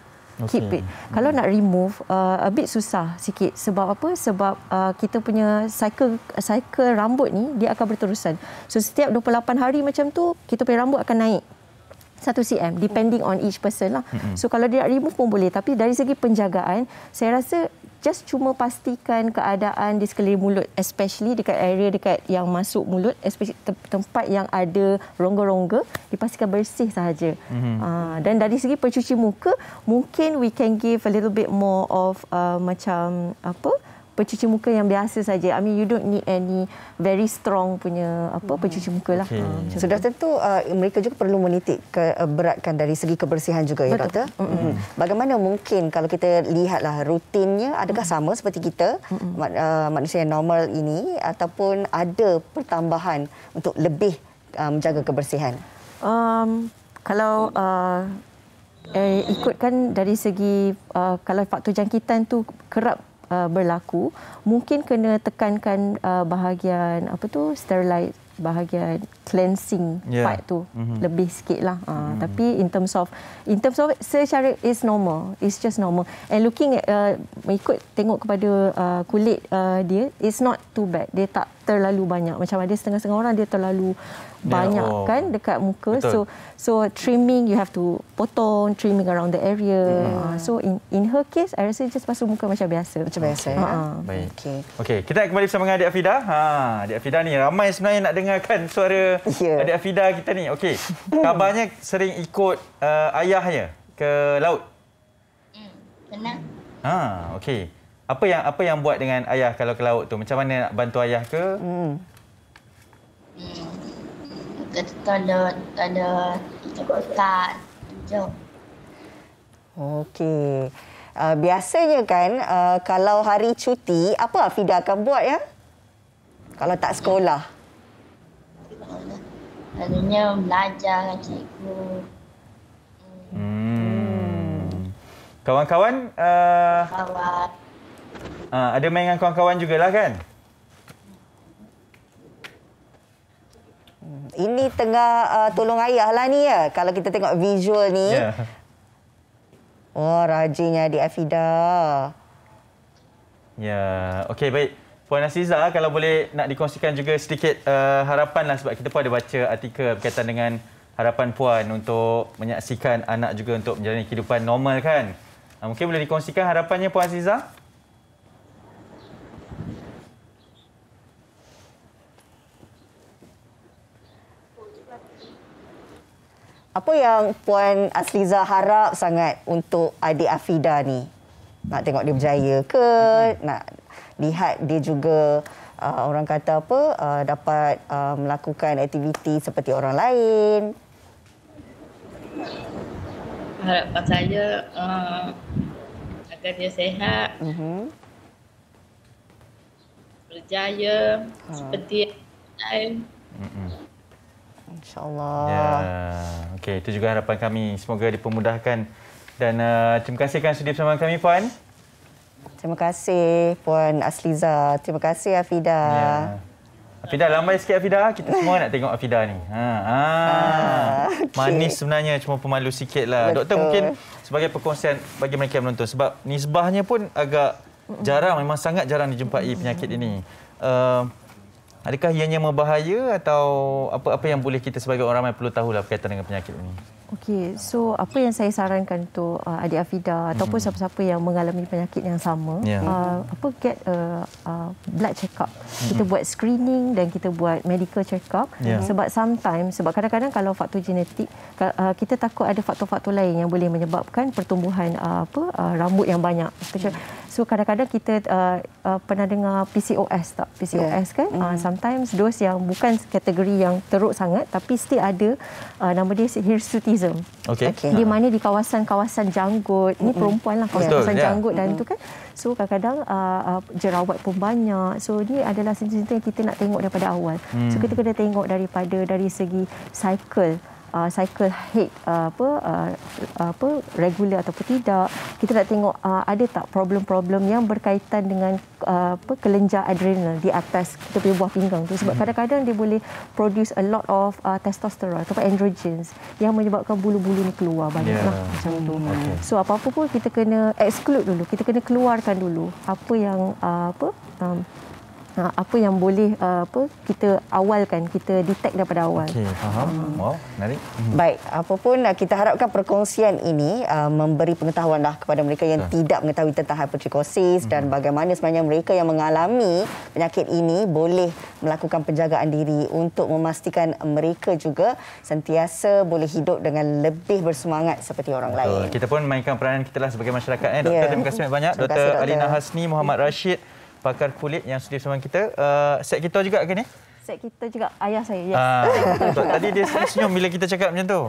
Keep it. Kalau nak remove, a bit susah sikit. Sebab apa? Sebab kita punya cycle rambut ni, dia akan berterusan. So, setiap 28 hari macam tu, kita punya rambut akan naik 1 cm, depending on each person lah. So, kalau dia nak remove pun boleh. Tapi dari segi penjagaan, saya rasa just cuma pastikan keadaan di sekeliling mulut, especially dekat area dekat yang masuk mulut, especially tempat yang ada rongga-rongga, dipastikan bersih sahaja. Dan dari segi pencuci muka, mungkin we can give a little bit more of macam apa, pencuci muka yang biasa saja. I mean, you don't need any very strong punya pencuci muka lah. Sudah tentu mereka juga perlu menitik beratkan dari segi kebersihan juga, ya, doktor. Bagaimana mungkin kalau kita lihatlah rutinnya, adakah sama seperti kita manusia yang normal ini, ataupun ada pertambahan untuk lebih menjaga kebersihan? Kalau ikutkan dari segi kalau faktor jangkitan tu kerap berlaku, mungkin kena tekankan bahagian sterilize, bahagian cleansing part tu lebih sikitlah. Tapi in terms of secara is normal, it's just normal. And looking at ikut tengok kepada kulit dia, it's not too bad. Dia tak terlalu banyak. Macam ada setengah-setengah orang dia terlalu banyak kan dekat muka. So trimming, you have to potong, trimming around the area. So in her case, I rasa just basuh muka macam biasa. Macam biasa, ya. Baik. Okey, kita kembali bersama dengan Adik Afidah. Adik Afidah ni ramai sebenarnya nak dengarkan suara Adik Afidah kita ni. Okey. Kabarnya sering ikut ayahnya ke laut. Senang. Okey. Apa yang buat dengan ayah kalau ke laut tu? Macam mana nak bantu ayah ke? Tolong ikat jom. Okey. Biasanya kan kalau hari cuti, apa Afidah akan buat, ya? Kalau tak sekolah. Selalunya belajar dengan cikgu. Kawan-kawan? Kawan. Ada main dengan kawan-kawan jugalah kan? Ini tengah tolong ayah lah ni, ya. Kalau kita tengok visual ni. Oh, rajinnya Adik Afidah. Ya, okey, baik. Puan Azizah, kalau boleh nak dikongsikan juga sedikit harapan lah, sebab kita pun ada baca artikel berkaitan dengan harapan Puan untuk menyaksikan anak juga untuk menjalani kehidupan normal kan. Mungkin boleh dikongsikan harapannya Puan Azizah? Apa yang Puan Azizah harap sangat untuk adik Afidah ni? Nak tengok dia berjaya ke? Nak lihat dia juga orang kata apa, dapat melakukan aktiviti seperti orang lain? Harapan saya agar dia sihat, berjaya seperti lain. InsyaAllah. Ya. Okey, itu juga harapan kami. Semoga dipermudahkan. Dan terima kasih kan sudi bersama kami, Puan. Terima kasih, Puan Azizah. Terima kasih, Afidah. Ya. Afidah, lambai sikit Afidah. Kita semua nak tengok Afidah ni. Okay. Manis sebenarnya, cuma pemalu sikit lah. Doktor, mungkin sebagai perkongsian bagi mereka yang menonton. Sebab nisbahnya pun agak jarang, memang sangat jarang dijumpai penyakit ini. Adakah ianya membahaya atau apa yang boleh kita sebagai orang ramai perlu tahulah berkaitan dengan penyakit ini? Okey, so apa yang saya sarankan untuk adik Afidah ataupun siapa-siapa yang mengalami penyakit yang sama, get blood check up. Kita buat screening dan kita buat medical check up. Sebab sebab kadang-kadang kalau faktor genetik, kita takut ada faktor-faktor lain yang boleh menyebabkan pertumbuhan rambut yang banyak. So kadang-kadang kita pernah dengar PCOS tak? PCOS kan? Sometimes those yang bukan kategori yang teruk sangat tapi still ada, nama dia hirsutism. Di mana di kawasan-kawasan janggut, ni perempuan lah, kawasan janggut dan itu kan. So kadang-kadang jerawat pun banyak. So ni adalah simptom yang kita nak tengok daripada awal. So kita kena tengok dari segi cycle cycle haid regular ataupun tidak. Kita nak tengok ada tak problem-problem yang berkaitan dengan kelenjar adrenal di atas kita punya buah pinggang tu, sebab kadang-kadang dia boleh produce a lot of testosterone atau androgens yang menyebabkan bulu-bulu ni keluar banyaklah macam tu. So apa-apa pun kita kena exclude dulu, kita kena keluarkan dulu apa yang apa yang boleh kita awalkan, kita detect daripada awal. Okey, faham. Wow, menarik. Baik, apapun kita harapkan perkongsian ini memberi pengetahuanlah kepada mereka yang tidak mengetahui tentang hipertrikosis dan bagaimana sebenarnya mereka yang mengalami penyakit ini boleh melakukan penjagaan diri untuk memastikan mereka juga sentiasa boleh hidup dengan lebih bersemangat seperti orang lain. Kita pun mainkan peranan kita lah sebagai masyarakat. Doktor, terima kasih banyak. Dr. Alina Hasni, Muhammad Rashid, pakar kulit yang sudi bersama kita. Set kita juga ke ni? Set kita juga ayah saya. Yes. Tadi dia senyum bila kita cakap macam tu.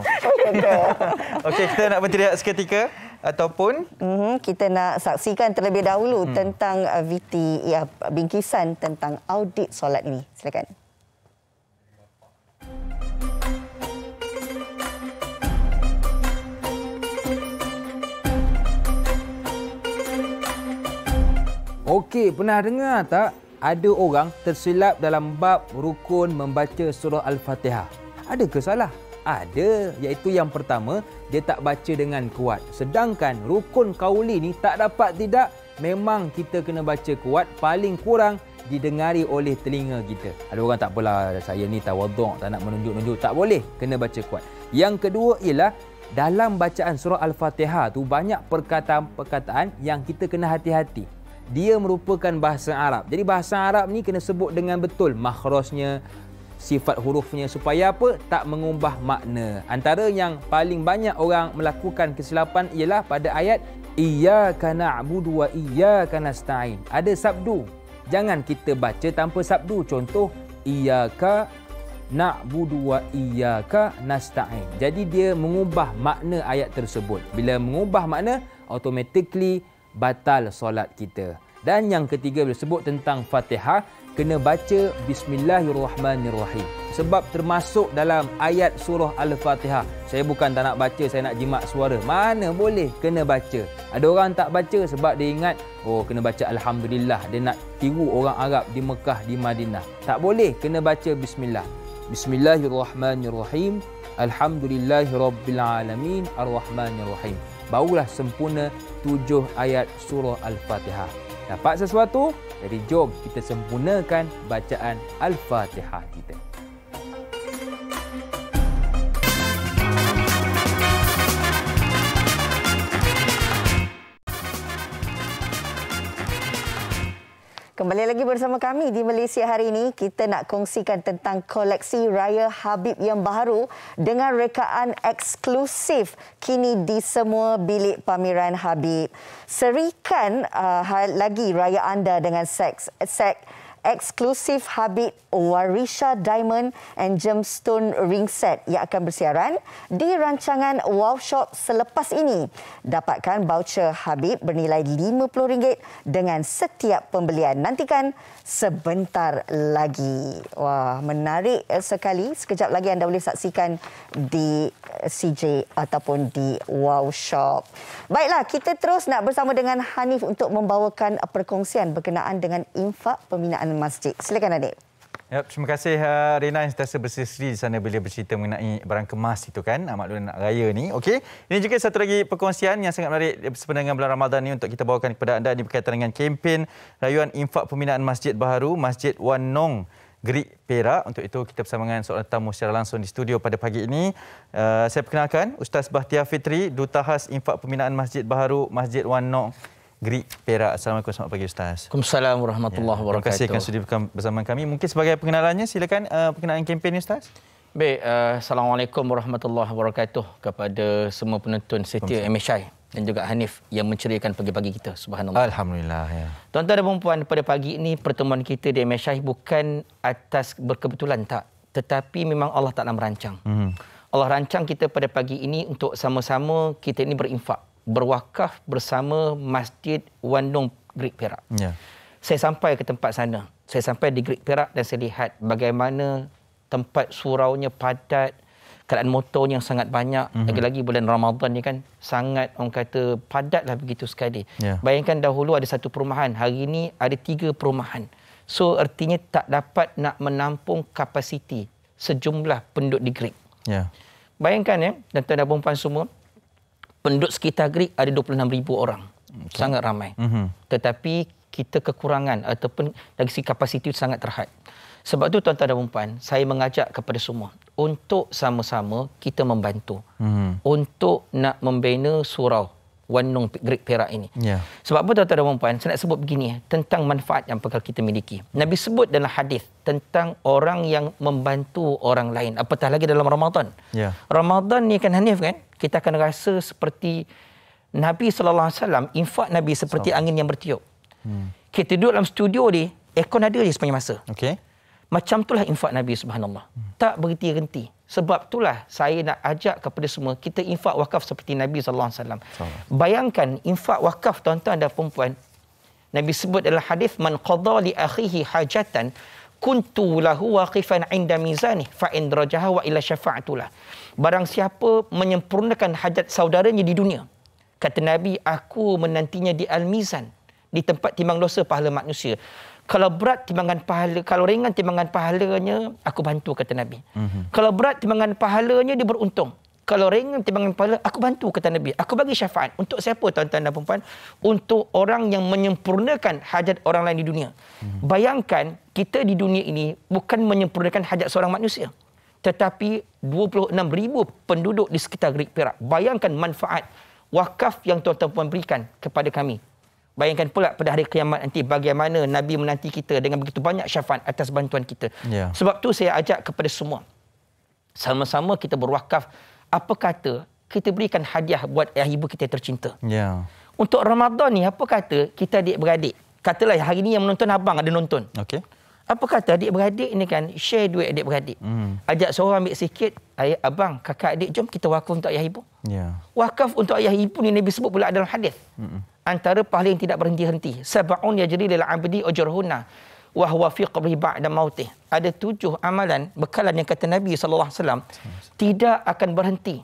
Okey, kita nak berteriak seketika ataupun kita nak saksikan terlebih dahulu tentang bingkisan tentang audit solat ini. Silakan. Okey, pernah dengar tak ada orang tersilap dalam bab rukun membaca surah Al-Fatihah? Ada ke salah? Ada, iaitu yang pertama, dia tak baca dengan kuat. Sedangkan rukun qauli ni tak dapat tidak, memang kita kena baca kuat, paling kurang didengari oleh telinga kita. Ada orang tak apalah, saya ni tawaduk, tak nak menunjuk-nunjuk, tak boleh, kena baca kuat. Yang kedua ialah dalam bacaan surah Al-Fatihah tu banyak perkataan-perkataan yang kita kena hati-hati. Dia merupakan bahasa Arab. Jadi bahasa Arab ni kena sebut dengan betul makhrajnya, sifat hurufnya, supaya apa? Tak mengubah makna. Antara yang paling banyak orang melakukan kesilapan ialah pada ayat iyyaka na'budu wa iyyaka nasta'in. Ada sabdu. Jangan kita baca tanpa sabdu. Contoh iyyaka na'budu wa iyyaka nasta'in. Jadi dia mengubah makna ayat tersebut. Bila mengubah makna, automatically batal solat kita. Dan yang ketiga, bila sebut tentang Fatihah, kena baca Bismillahirrahmanirrahim. Sebab termasuk dalam ayat surah Al-Fatihah. Saya bukan tak nak baca, saya nak jimat suara. Mana boleh, kena baca. Ada orang tak baca sebab dia ingat, kena baca Alhamdulillah. Dia nak tiru orang Arab di Mekah, di Madinah. Tak boleh, kena baca Bismillah. Bismillahirrahmanirrahim. Alhamdulillahirrabbilalamin. Ar-Rahmanirrahim. Barulah sempurna 7 ayat surah Al-Fatihah. Dapat sesuatu? Jadi jom kita sempurnakan bacaan Al-Fatihah kita. Kembali lagi bersama kami di Malaysia hari ini. Kita nak kongsikan tentang koleksi Raya Habib yang baru dengan rekaan eksklusif kini di semua bilik pameran Habib. Serikan lagi raya anda dengan set eksklusif Habib Warisha Diamond and Gemstone Ring Set yang akan bersiaran di rancangan Wow Shop selepas ini. Dapatkan voucher Habib bernilai RM50 dengan setiap pembelian. Nantikan sebentar lagi. Wah, menarik sekali. Sekejap lagi anda boleh saksikan di CJ ataupun di Wow Shop. Baiklah, kita terus nak bersama dengan Hanif untuk membawakan perkongsian berkenaan dengan infak pembinaan masjid. Silakan adik. Yep, terima kasih Rina yang sentiasa berseri di sana bila bercerita mengenai barang kemas itu kan, maklum nak raya ni. Okey, ini juga satu lagi perkongsian yang sangat menarik sepanjang dengan bulan Ramadan ni untuk kita bawakan kepada anda. Ini berkaitan dengan kempen rayuan infak pembinaan masjid baharu Masjid Wan Nong Gerik Perak. Untuk itu kita bersama dengan seorang tamu secara langsung di studio pada pagi ini. Saya perkenalkan Ustaz Bahtiar Fitri, Duta Khas Infak Pembinaan Masjid Baharu Masjid Wan Nong Gerik Perak. Assalamualaikum, selamat pagi Ustaz. Waalaikumsalam warahmatullahi wabarakatuh. Terima kasih kerana sudi bersama kami. Mungkin sebagai pengenalannya, silakan perkenalan kempen Ustaz. Baik, Assalamualaikum warahmatullahi wabarakatuh kepada semua penonton setia MSI dan juga Hanif yang menceriakan pagi-pagi kita. Subhanallah. Alhamdulillah. Ya. Tuan-tuan dan puan, pada pagi ini pertemuan kita di MSI bukan atas berkebetulan tak, tetapi memang Allah Taala merancang. Allah rancang kita pada pagi ini untuk sama-sama kita ini berinfak, berwakaf bersama Masjid Wan Nong Gerik Perak. Ya. Saya sampai ke tempat sana. Saya sampai di Gerik Perak dan saya lihat bagaimana tempat suraunya padat. kenderaan motornya yang sangat banyak. Lagi-lagi bulan Ramadan ni kan sangat orang kata padatlah begitu sekali. Bayangkan dahulu ada satu perumahan, hari ini ada 3 perumahan. So artinya tak dapat nak menampung kapasiti sejumlah penduduk di Greek. Bayangkan ya, dan tuan dan puan semua, penduduk sekitar Greek ada 26,000 orang. Sangat ramai. Tetapi kita kekurangan ataupun dari segi kapasiti sangat terhad. Sebab itu tuan-tuan dan puan, saya mengajak kepada semua untuk sama-sama kita membantu untuk nak membina surau Wanung Greek Perak ini. Sebab apa tuan-tuan dan puan, saya nak sebut begini tentang manfaat yang bakal kita miliki. Nabi sebut dalam hadis tentang orang yang membantu orang lain, apatah lagi dalam Ramadan. Ramadan ni kan Hanif kan, kita akan rasa seperti Nabi SAW, infak Nabi seperti angin yang bertiup. Kita duduk dalam studio ni, aircon ada je sepanjang masa. Macam itulah infak Nabi, subhanallah. Tak berhenti-henti. Sebab itulah saya nak ajak kepada semua, kita infak wakaf seperti Nabi SAW. Bayangkan infak wakaf tuan-tuan dan perempuan. Nabi sebut dalam hadis, man qadha li akhihi hajatan kuntu lahu waqifan inda mizani fa in rajaha wa ila syafa'atulah. Barang siapa menyempurnakan hajat saudaranya di dunia, kata Nabi, aku menantinya di al-mizan, di tempat timbang dosa pahala manusia. Kalau berat timbangan pahala, kalau ringan timbangan pahalanya, aku bantu, kata Nabi. Kalau berat timbangan pahalanya, dia beruntung. Kalau ringan timbangan pahala, aku bantu, kata Nabi. Aku bagi syafaat. Untuk siapa tuan-tuan dan puan? Untuk orang yang menyempurnakan hajat orang lain di dunia. Bayangkan, kita di dunia ini bukan menyempurnakan hajat seorang manusia, tetapi 26,000 penduduk di sekitar Greek Perak. Bayangkan manfaat wakaf yang tuan-tuan puan berikan kepada kami. Bayangkan pula pada hari kiamat nanti bagaimana Nabi menanti kita dengan begitu banyak syafaat atas bantuan kita. Sebab tu saya ajak kepada semua, sama-sama kita berwakaf. Apa kata kita berikan hadiah buat ayah ibu kita tercinta. Untuk Ramadan ni, apa kata kita adik-beradik, katalah hari ni yang menonton abang ada nonton. Apa kata adik-beradik ni kan, share duit adik-beradik. Ajak seorang ambil sikit, ayah, abang, kakak, adik, jom kita wakaf untuk ayah ibu. Wakaf untuk ayah ibu ni Nabi sebut pula dalam hadis. Antara pahala yang tidak berhenti-henti. Sab'un yajri lil 'abdi ujruhunna wa huwa fi qabri ba'da mautih. Ada 7 amalan bekalan yang kata Nabi SAW tidak akan berhenti,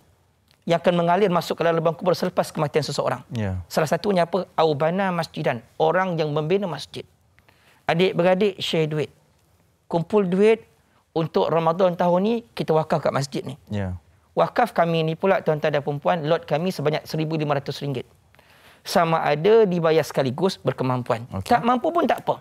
yang akan mengalir masuk ke dalam lubang kubur selepas kematian seseorang. Salah satunya apa? Aubana masjidan, orang yang membina masjid. Adik-beradik share duit. Kumpul duit untuk Ramadan tahun ni, kita wakaf kat masjid ni. Wakaf kami ni pula tuan-tuan dan perempuan, lot kami sebanyak RM1,500. Sama ada dibayar sekaligus berkemampuan. Tak mampu pun tak apa.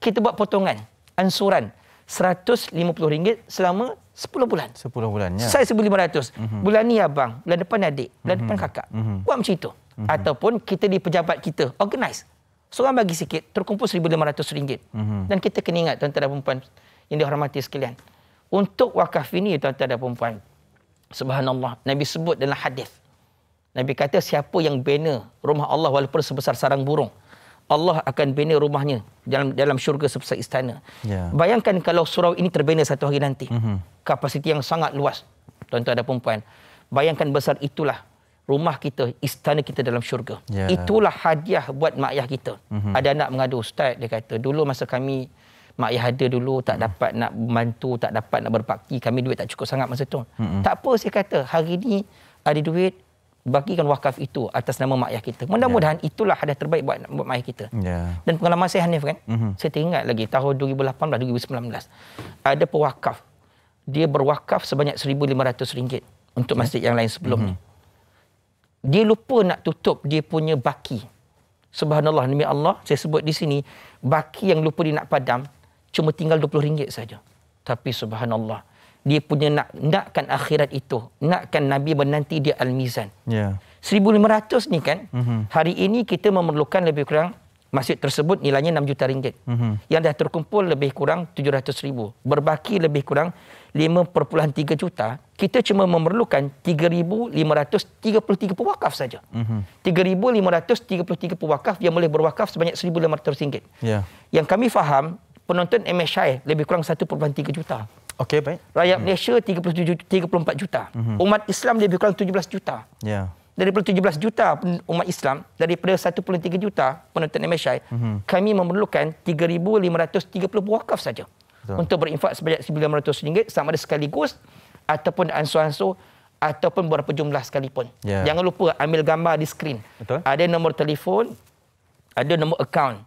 Kita buat potongan, ansuran RM150 selama 10 bulan. 10 bulan, ya. Saya RM1,500. Bulan ni abang, bulan depan adik, bulan depan kakak. Buat macam itu. Ataupun kita di pejabat kita, organize. Seorang bagi sikit, terkumpul RM1,500. Dan kita kena ingat tuan-tuan dan perempuan yang dihormati sekalian. Untuk wakaf ini tuan-tuan dan perempuan, subhanallah, Nabi sebut dalam hadis. Nabi kata siapa yang bina rumah Allah walaupun sebesar sarang burung, Allah akan bina rumahnya dalam syurga sebesar istana. Bayangkan kalau surau ini terbina satu hari nanti. Kapasiti yang sangat luas, tuan-tuan dan perempuan. Bayangkan besar itulah rumah kita, istana kita dalam syurga. Itulah hadiah buat mak ayah kita. Ada anak mengadu, Ustaz, dia kata, dulu masa kami mak ayah ada dulu, tak dapat nak membantu, tak dapat nak berbakti, kami duit tak cukup sangat masa tu. Tak apa, saya kata, hari ni ada duit, bagikan wakaf itu atas nama mak ayah kita. Mudah-mudahan itulah hadiah terbaik buat mak ayah kita. Dan pengalaman saya Hanif kan, saya teringat lagi tahun 2018-2019 ada pewakaf, dia berwakaf sebanyak RM1,500 untuk masjid yang lain sebelum ni. Dia lupa nak tutup dia punya baki. Subhanallah, demi Allah, saya sebut di sini, baki yang lupa dia nak padam cuma tinggal RM20 saja. Tapi subhanallah, dia punya nakkan akhirat itu, nakkan Nabi menanti dia al-mizan. 1,500 ni kan, hari ini kita memerlukan lebih kurang, masjid tersebut nilainya RM6 juta. Yang dah terkumpul lebih kurang 700,000. Berbaki lebih kurang 5.3 juta. Kita cuma memerlukan 3,533 pewakaf saja. 3,533 pewakaf yang boleh berwakaf sebanyak RM1,500. Yang kami faham, penonton MSI lebih kurang 1.3 juta. Okey, baik. Rakyat Malaysia 34 juta. Umat Islam lebih kurang 17 juta. Daripada 17 juta umat Islam, daripada 1.3 juta penonton MSI, kami memerlukan 3,530 wakaf saja untuk berinfak sebanyak RM1,500, sama ada sekaligus ataupun ansur-ansur ataupun berapa jumlah sekalipun. Jangan lupa ambil gambar di skrin. Ada nombor telefon, ada nombor akaun.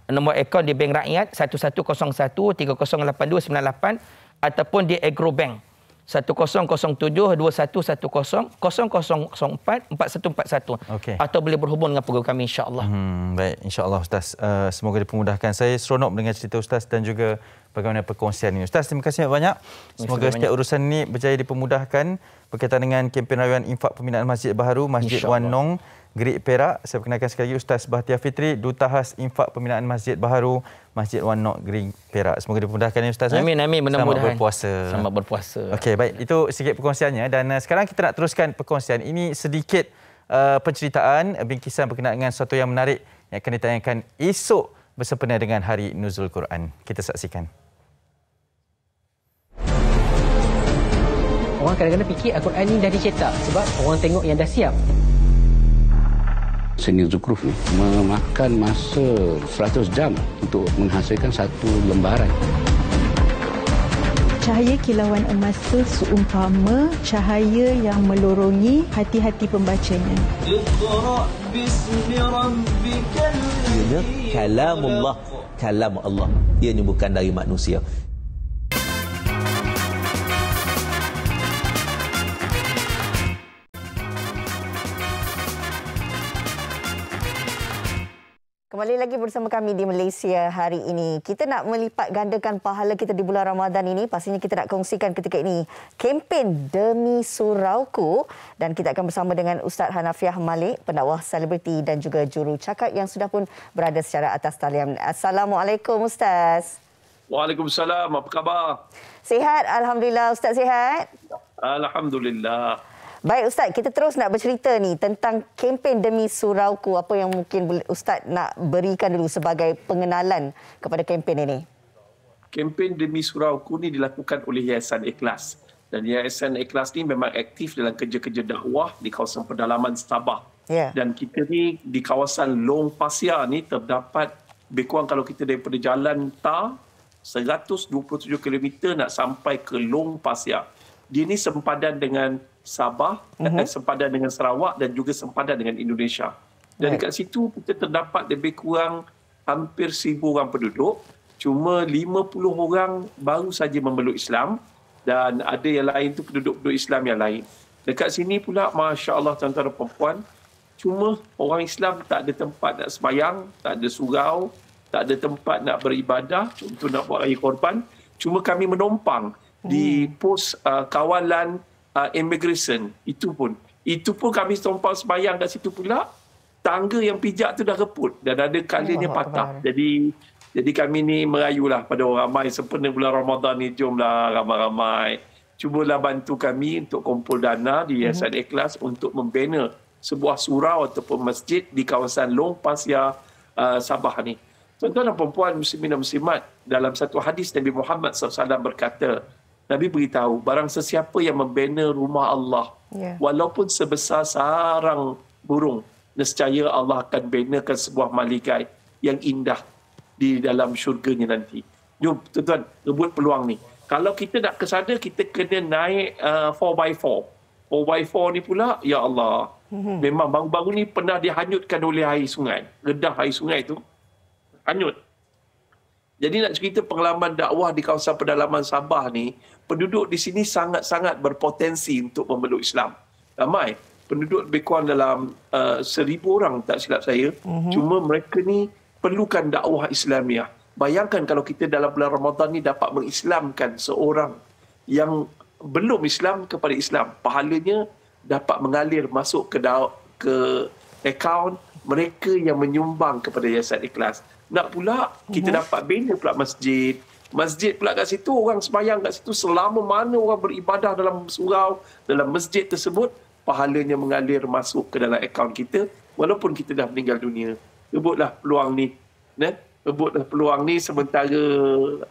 Nombor akaun di Bank Rakyat 1101-3082-98 ataupun di Agro Bank 1007-2110-0004-4141 atau boleh berhubung dengan program kami, insya-Allah. Baik, insya-Allah Ustaz. Semoga dipermudahkan. Saya seronok mendengar cerita Ustaz dan juga bagaimana perkongsian ini. Ustaz, terima kasih banyak. Semoga setiap urusan ini berjaya dipermudahkan berkaitan dengan kempen rayuan infak pembinaan Masjid Baharu, Masjid Wan Nong, Gerik Perak. Saya perkenalkan sekali lagi Ustaz Bahtiar Fitri, Duta Khas Infak Pembinaan Masjid Baharu, Masjid Wan Nong, Gerik Perak. Semoga dipermudahkan ya Ustaz. Amin, amin. Selamat Mudah-mudahan. berpuasa. Selamat berpuasa. Okey, baik. Itu sedikit perkongsiannya dan sekarang kita nak teruskan perkongsian. Ini sedikit penceritaan, bingkisan berkenaan dengan sesuatu yang menarik yang akan ditayangkan esok bersempena dengan Hari Nuzul Quran. Kita saksikan. Orang kadang-kadang fikir Al-Quran ni dah dicetak sebab orang tengok yang dah siap. Seni Zukruf ni memakan masa 100 jam untuk menghasilkan satu lembaran. Cahaya kilauan emas itu seumpama cahaya yang melorongi hati-hati pembacanya. Ianya kalamullah, kalam Allah. Ianya bukan dari manusia. Kembali lagi bersama kami di Malaysia hari ini. Kita nak melipat gandakan pahala kita di bulan Ramadan ini. Pastinya kita nak kongsikan ketika ini kempen Demi Surauku. Dan kita akan bersama dengan Ustaz Hanafiah Malik, pendakwah selebriti dan juga juru cakap yang sudah pun berada secara atas talian. Assalamualaikum Ustaz. Waalaikumsalam. Apa khabar? Sihat, Alhamdulillah. Ustaz sihat? Alhamdulillah. Baik Ustaz, kita terus nak bercerita ni tentang kempen Demi Surauku. Apa yang mungkin Ustaz nak berikan dulu sebagai pengenalan kepada kempen ini? Kempen Demi Surauku ni dilakukan oleh Yayasan Ikhlas. Dan Yayasan Ikhlas ni memang aktif dalam kerja-kerja dakwah di kawasan pedalaman Sabah. Dan kita ni di kawasan Long Pasir ni terdapat lebih kurang kalau kita daripada Jalan Tar 127 km nak sampai ke Long Pasir. Dia ni sempadan dengan Sabah, sempadan dengan Sarawak dan juga sempadan dengan Indonesia. Dan dekat situ kita terdapat lebih kurang hampir 1,000 orang penduduk. Cuma 50 orang baru saja memeluk Islam dan ada yang lain tu penduduk-penduduk Islam yang lain. Dekat sini pula, Masya Allah tuan-tuan dan puan-puan, cuma orang Islam tak ada tempat nak sembahyang, tak ada surau, tak ada tempat nak beribadah untuk nak buat raya korban. Cuma kami menumpang di pos kawalan immigration. Itu pun kami tumpang sembahyang kat situ pula, tangga yang pijak tu dah reput dan ada kalanya patah. Jadi kami ni merayulah pada orang ramai sempena bulan Ramadan ni, jomlah ramai-ramai cubalah bantu kami untuk kumpul dana di Yayasan Ikhlas untuk membina sebuah surau ataupun masjid di kawasan Long Pasir Sabah ni. Tuan-tuan dan puan-puan, muslimin dan muslimat, dalam satu hadis Nabi Muhammad SAW berkata, Nabi beritahu, barang sesiapa yang membina rumah Allah, walaupun sebesar sarang burung, nescaya Allah akan binakan sebuah maligai yang indah di dalam syurganya nanti. Jom, tuan-tuan, rebut peluang ni. Kalau kita nak ke sana, kita kena naik 4x4. 4x4 ni pula, ya Allah, memang baru-baru ni pernah dihanyutkan oleh air sungai. Redah air sungai tu, hanyut. Jadi nak cerita pengalaman dakwah di kawasan pedalaman Sabah ni, penduduk di sini sangat-sangat berpotensi untuk memeluk Islam. Ramai. Penduduk lebih kurang dalam 1,000 orang, tak silap saya. Cuma mereka ni perlukan dakwah Islamiah. Bayangkan kalau kita dalam bulan Ramadan ni dapat mengislamkan seorang yang belum Islam kepada Islam. Pahalanya dapat mengalir masuk ke akaun mereka yang menyumbang kepada Yayasan Ikhlas. Nak pula kita dapat bina pula masjid. Masjid pula kat situ, orang sembahyang kat situ selama mana orang beribadah dalam surau, dalam masjid tersebut, pahalanya mengalir masuk ke dalam akaun kita walaupun kita dah meninggal dunia. Rebutlah peluang ni. Rebutlah peluang ni sementara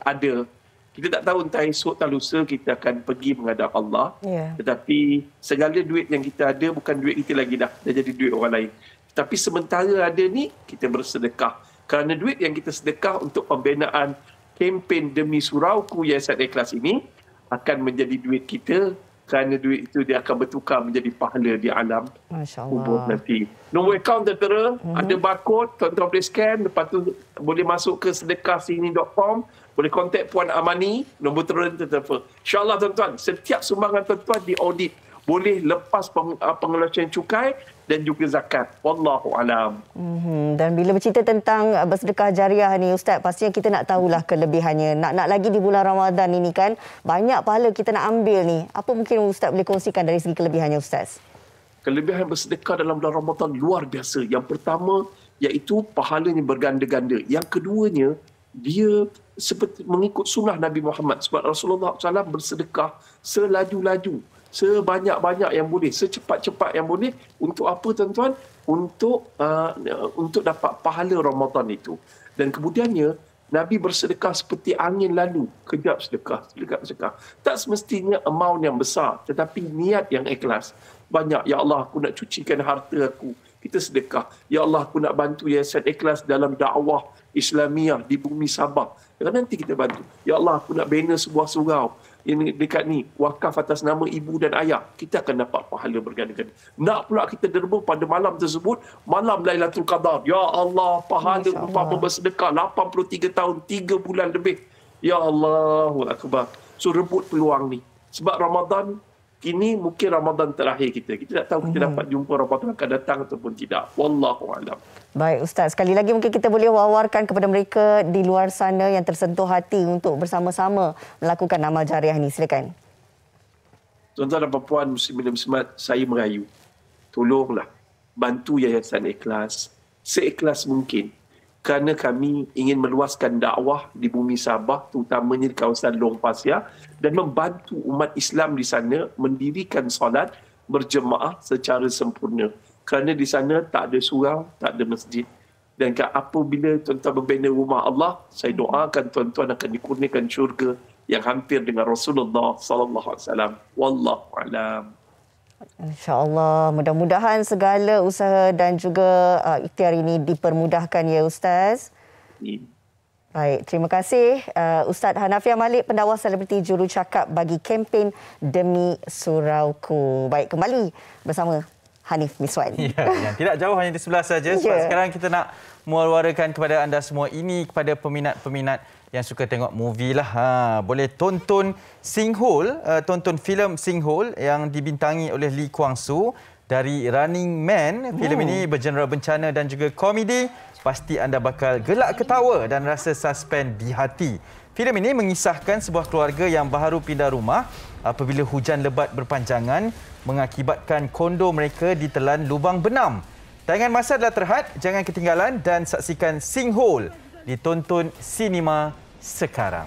ada. Kita tak tahu entah esok tak lusa kita akan pergi menghadap Allah. Tetapi segala duit yang kita ada bukan duit kita lagi dah jadi duit orang lain. Tapi sementara ada ni, kita bersedekah. Kerana duit yang kita sedekah untuk pembinaan kempen Demi Surauku Yayasan Ikhlas ini akan menjadi duit kita Kerana duit itu dia akan bertukar menjadi pahala di alam kubur nanti. Nombor akaun tentera, ada barcode, tuan-tuan boleh scan, lepas tu boleh masuk ke sedekahsini.com, boleh kontak Puan Amani, nombor tentera. InsyaAllah tuan-tuan, setiap sumbangan tuan-tuan diaudit. Boleh lepas pengeluaran cukai dan juga zakat. Wallahu alam. Dan bila bercerita tentang bersedekah jariah ni Ustaz, pastinya kita nak tahulah kelebihannya. Nak lagi di bulan Ramadan ini kan, banyak pahala kita nak ambil ni. Apa mungkin Ustaz boleh kongsikan dari segi kelebihannya Ustaz? Kelebihan bersedekah dalam bulan Ramadan luar biasa. Yang pertama iaitu pahalanya berganda-ganda. Yang keduanya, dia seperti mengikut sunnah Nabi Muhammad. Sebab Rasulullah SAW bersedekah selaju-laju, sebanyak-banyak yang boleh, secepat-cepat yang boleh. Untuk apa tuan-tuan? Untuk dapat pahala Ramadan itu. Dan kemudiannya Nabi bersedekah seperti angin lalu, kejap sedekah, kejap sedekah. Tak semestinya amount yang besar, tetapi niat yang ikhlas. Banyak, ya Allah aku nak cucikan harta aku, kita sedekah. Ya Allah aku nak bantu Yayasan Ikhlas dalam dakwah Islamiah di bumi Sabah. Nanti kita bantu. Ya Allah aku nak bina sebuah surau ini dekat ni, wakaf atas nama ibu dan ayah, kita akan dapat pahala berganda-ganda. Nak pula kita derma pada malam tersebut, malam Lailatul Qadar. Ya Allah, pahala umpama bersedekah 83 tahun, 3 bulan lebih. Ya Allahu Akbar. So rebut peluang ni. Sebab Ramadan kini mungkin Ramadan terakhir kita. Kita tak tahu kita dapat jumpa Ramadan akan datang ataupun tidak. Wallahu a'lam. Baik Ustaz, sekali lagi mungkin kita boleh wawarkan kepada mereka di luar sana yang tersentuh hati untuk bersama-sama melakukan amal jariah ini. Silakan. Tuan-tuan dan puan muslimin dan muslimat, saya merayu. Tolonglah bantu Yayasan Ikhlas seikhlas mungkin. Kerana kami ingin meluaskan dakwah di bumi Sabah, terutamanya di kawasan Long Pasir, dan membantu umat Islam di sana mendirikan solat berjemaah secara sempurna. Kerana di sana tak ada surau, tak ada masjid. Dan apabila tuan-tuan membina rumah Allah, saya doakan tuan-tuan akan dikurniakan syurga yang hampir dengan Rasulullah sallallahu alaihi wasallam. Wallahu a'lam. InsyaAllah, mudah-mudahan segala usaha dan juga ikhtiar ini dipermudahkan ya Ustaz. Baik, terima kasih Ustaz Hanafiah Malik, pendakwa selebriti jurucakap bagi kempen Demi Surauku. Baik, kembali bersama Hanif Miswan. Ya, yang tidak jauh hanya di sebelah saja. Sebab sekarang kita nak mewawarkan kepada anda semua ini, kepada peminat-peminat yang suka tengok movie lah. Boleh tonton Singhole, tonton filem Singhole yang dibintangi oleh Lee Kwang Soo dari Running Man. Filem ini bergenre bencana dan juga komedi. Pasti anda bakal gelak ketawa dan rasa suspense di hati. Filem ini mengisahkan sebuah keluarga yang baru pindah rumah apabila hujan lebat berpanjangan mengakibatkan kondo mereka ditelan lubang benam. Tayangan masa adalah terhad, jangan ketinggalan dan saksikan Singhole ditonton sinema sekarang.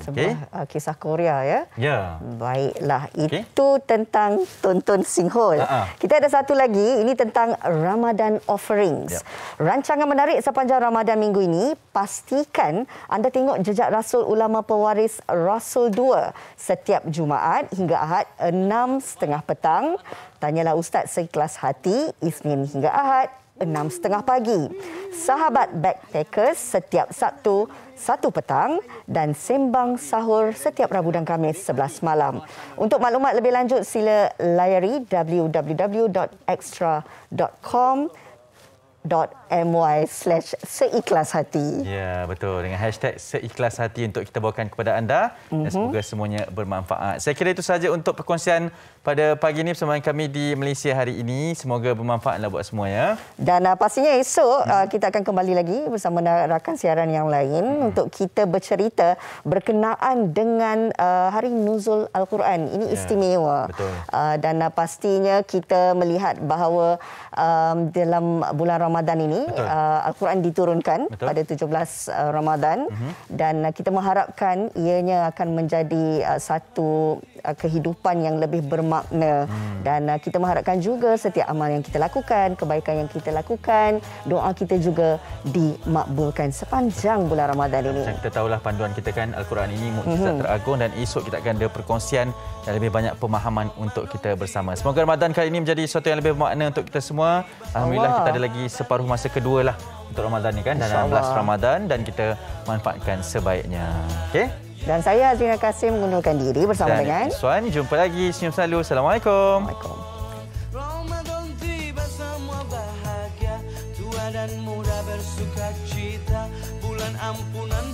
Sebuah kisah Korea ya. Ya. Baiklah, itu tentang tonton Singhole. Kita ada satu lagi, ini tentang Ramadan Offerings. Rancangan menarik sepanjang Ramadan minggu ini, pastikan anda tengok jejak Rasul Ulama Pewaris Rasul 2 setiap Jumaat hingga Ahad 6.30 petang. Tanyalah Ustaz seikhlas hati, Isnin hingga Ahad 6.30 pagi. Sahabat Backpackers setiap Sabtu 1 petang dan Sembang Sahur setiap Rabu dan Khamis 11 malam. Untuk maklumat lebih lanjut sila layari www.extra.com.my/seikhlas-hati. Ya, betul. Dengan hashtag seikhlas hati untuk kita bawakan kepada anda. Dan semoga semuanya bermanfaat. Saya kira itu sahaja untuk perkongsian pada pagi ini bersama kami di Malaysia hari ini. Semoga bermanfaatlah buat semua ya. Dan pastinya esok kita akan kembali lagi bersama rakan siaran yang lain untuk kita bercerita berkenaan dengan Hari Nuzul Al-Quran. Ini istimewa. Betul. Dan pastinya kita melihat bahawa dalam bulan Ramadan ini Al-Quran diturunkan pada 17 Ramadan dan kita mengharapkan ianya akan menjadi satu kehidupan yang lebih bermakna dan kita mengharapkan juga setiap amal yang kita lakukan, kebaikan yang kita lakukan, doa kita juga dimakbulkan sepanjang bulan Ramadan ini. Dan kita tahulah panduan kita kan, Al-Quran ini mukjizat teragung dan esok kita akan ada perkongsian dan lebih banyak pemahaman untuk kita bersama. Semoga Ramadan kali ini menjadi sesuatu yang lebih bermakna untuk kita semua. Alhamdulillah kita ada lagi separuh masa kedua lah untuk Ramadan ni kan, dan 16 Ramadan dan kita manfaatkan sebaiknya. Okey? Dan saya Azrina Kasim mengundurkan diri bersama dengan Suan. Jumpa lagi. Senyum selalu. Assalamualaikum. Ramadan tiba semua bahagia, tua dan muda bersuka cita, bulan ampunan